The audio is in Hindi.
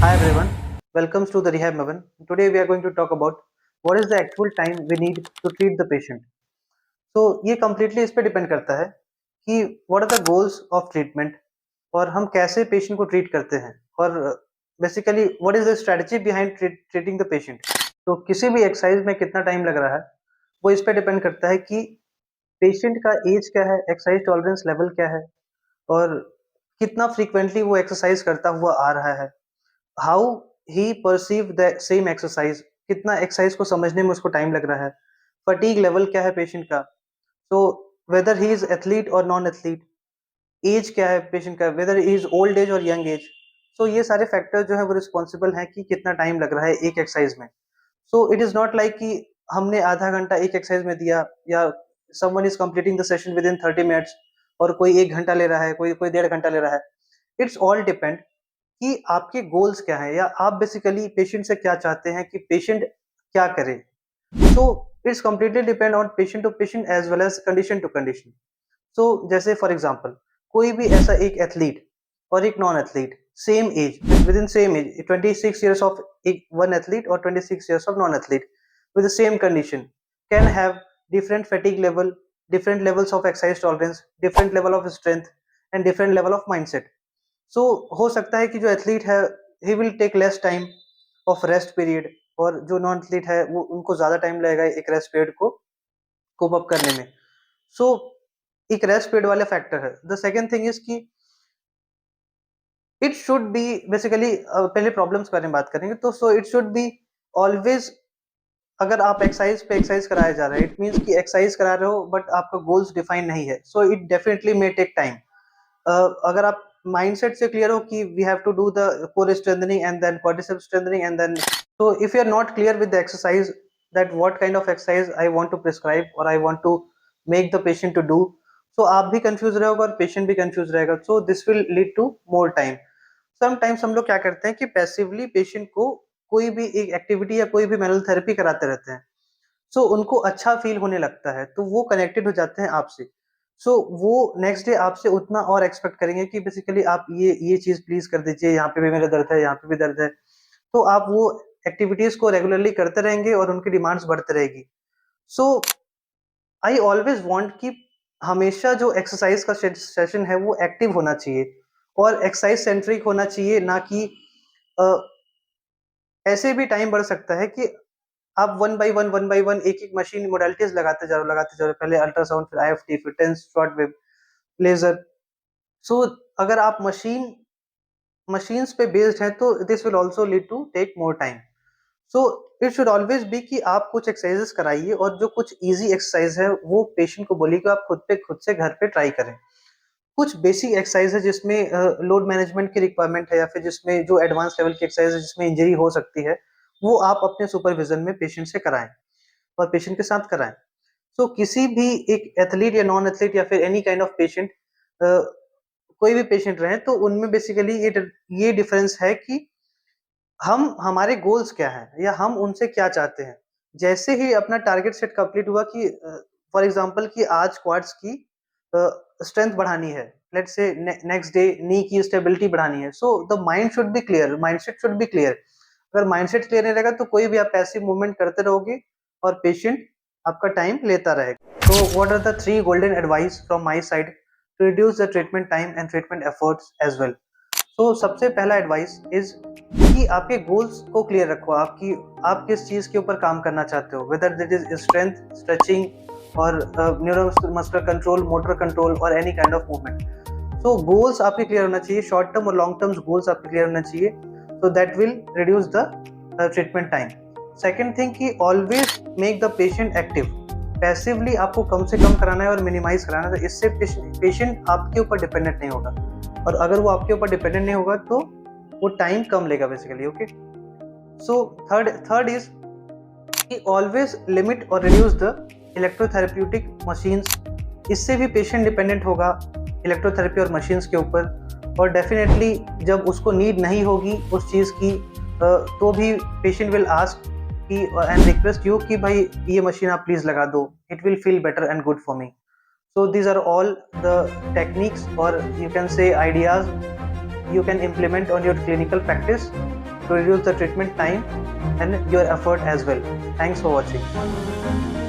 Hi everyone, welcome to the Rehab Mavan. Today we are going to talk about what is the actual time we need to treat the patient. So ये completely इस पे डिपेंड करता है कि what are the goals of treatment और हम कैसे पेशेंट को ट्रीट करते हैं और basically what is the strategy behind treating the patient. तो किसी भी एक्सरसाइज में कितना टाइम लग रहा है वो इस पे डिपेंड करता है कि पेशेंट का एज क्या है, एक्सरसाइज टॉलरेंस लेवल क्या है और कितना फ्रीक्वेंटली वो एक्सरसाइज करता हुआ आ रहा है, how he perceive the same exercise, कितना एक्सरसाइज को समझने में उसको टाइम लग रहा है, फटीग लेवल क्या है पेशेंट का, so whether he is athlete और नॉन एथलीट, एज क्या है पेशेंट का, weather he is old age और यंग एज. सो ये सारे फैक्टर जो है वो रिस्पॉन्सिबल है कि कितना टाइम लग रहा है एक एक्सरसाइज में. So it is not like कि हमने आधा घंटा एक एक्सरसाइज में दिया या someone is completing the session with in 30 minutes और कोई 1 घंटा ले रहा है, कोई कोई 1.5 घंटा ले रहा है. इट्स ऑल डिपेंड कि आपके गोल्स क्या हैं या आप बेसिकली पेशेंट से क्या चाहते हैं कि पेशेंट क्या करे. So it's completely depend on patient to patient as well as condition to condition. So जैसे फॉर एग्जांपल कोई भी ऐसा एक एथलीट और एक non athlete same age within same age 26 years of एक वन एथलीट और 26 years of non athlete with the same condition can have different fatigue level, different levels of exercise tolerance, different level of strength and different level of mindset. So हो सकता है कि जो एथलीट है he will take less time of rest period और जो नॉन एथलीट है वो उनको ज्यादा टाइम लगेगा एक रेस्ट पीरियड को कोप अप करने में. सो एक रेस्ट पीरियड वाले फैक्टर है. द सेकंड थिंग इज कि इट शुड बी बेसिकली पहले प्रॉब्लम्स के बारे में बात करेंगे तो सो इट शुड बी ऑलवेज. अगर आप एक्सरसाइज पे एक्सरसाइज कराया जा रहा है इट मीन्स कि एक्सरसाइज करा रहे हो बट आपका गोल्स डिफाइन नहीं है, so it definitely may take time. अगर आप माइंडसेट से क्लियर हो कि we have to do the core strengthening and then quadriceps strengthening and then, so if you are not clear with the exercise that what kind of exercise I want to prescribe or I want to make the patient to do, so आप भी कंफ्यूज रहोगे और पेशेंट भी कंफ्यूज रहेगा, so this will lead to more time. Sometimes हम लोग क्या करते हैं कि पैसिवली पेशेंट को कोई भी एक एक्टिविटी या कोई भी मैनुअल थेरेपी कराते रहते हैं, सो उनको अच्छा फील होने लगता है तो वो कनेक्टेड हो जाते हैं आपसे. सो वो नेक्स्ट डे आपसे उतना और एक्सपेक्ट करेंगे कि बेसिकली आप ये चीज प्लीज कर दीजिए, यहाँ पे भी मेरा दर्द है, यहाँ पे भी दर्द है. तो आप वो एक्टिविटीज को रेगुलरली करते रहेंगे और उनकी डिमांड्स बढ़ते रहेगी. सो आई ऑलवेज वांट कि हमेशा जो एक्सरसाइज का सेशन है वो एक्टिव होना चाहिए और एक्सरसाइज सेंट्रिक होना चाहिए, ना कि ऐसे भी टाइम बढ़ सकता है कि आप वन बाय वन एक एक मशीन मोडालिटीज लगाते जा रहे हो, पहले अल्ट्रासाउंड फिर आईएफटी फिर TENS short wave laser. So अगर आप मशीन्स पे बेस्ड है तो this will also lead to take more time. So it should always be कि आप कुछ एक्सरसाइजेस कराइए और जो कुछ इजी एक्सरसाइज है वो पेशेंट को बोलिए कि आप खुद से घर पे ट्राई करें. कुछ बेसिक एक्सरसाइज है जिसमें लोड मैनेजमेंट की रिक्वायरमेंट है या फिर जिसमें जो एडवांस लेवल की एक्सरसाइज है जिसमें इंजरी हो सकती है, वो आप अपने सुपरविजन में पेशेंट से कराएं और पेशेंट के साथ कराएं. सो किसी भी एक एथलीट या नॉन एथलीट या फिर एनी काइंड ऑफ पेशेंट, कोई भी पेशेंट रहे तो उनमें बेसिकली ये डिफरेंस है कि हम हमारे गोल्स क्या हैं या हम उनसे क्या चाहते हैं. जैसे ही अपना टारगेट सेट कंप्लीट हुआ कि फॉर एग्जांपल कि आज क्वाड्स की स्ट्रेंथ बढ़ानी है, लेट्स से नेक्स्ट डे नी की स्टेबिलिटी बढ़ानी है, so the mind should be clear, mindset should be clear. अगर माइंडसेट क्लियर नहीं रहेगा तो कोई भी आप पैसिव मूवमेंट करते रहोगे और पेशेंट आपका टाइम लेता रहेगा. तो what are the 3 golden advice from my side to reduce the treatment time and treatment efforts as well. तो सबसे पहला एडवाइस इज कि आपके गोल्स को क्लियर रखो, आप किस चीज के ऊपर काम करना चाहते हो, whether that is strength stretching और न्यूरोमस्कुलर कंट्रोल, मोटर कंट्रोल और any kind of movement. So goals आपके क्लियर होना चाहिए, शॉर्ट टर्म और लॉन्ग टर्म गोल्स आपके क्लियर होना चाहिए, so that will reduce the treatment time. Second thing कि always make the patient active. Passively आपको कम से कम कराना है और मिनिमाइज कराना है, तो इससे पेशेंट आपके ऊपर डिपेंडेंट नहीं होगा और अगर वो आपके ऊपर डिपेंडेंट नहीं होगा तो वो टाइम कम लेगा basically. Okay, so third is कि ऑलवेज लिमिट और रिड्यूस द इलेक्ट्रोथेरेप्यूटिक मशीन्स. इससे भी पेशेंट डिपेंडेंट होगा इलेक्ट्रोथेरेपी और मशीन्स के ऊपर और डेफिनेटली जब उसको नीड नहीं होगी उस चीज़ की तो भी पेशेंट विल आस्क कि एंड रिक्वेस्ट यू कि भाई ये मशीन आप प्लीज लगा दो, it will feel better and good for me. So these are all the techniques or you can say ideas you can implement on your clinical practice to reduce the treatment time and your effort as well. Thanks for watching.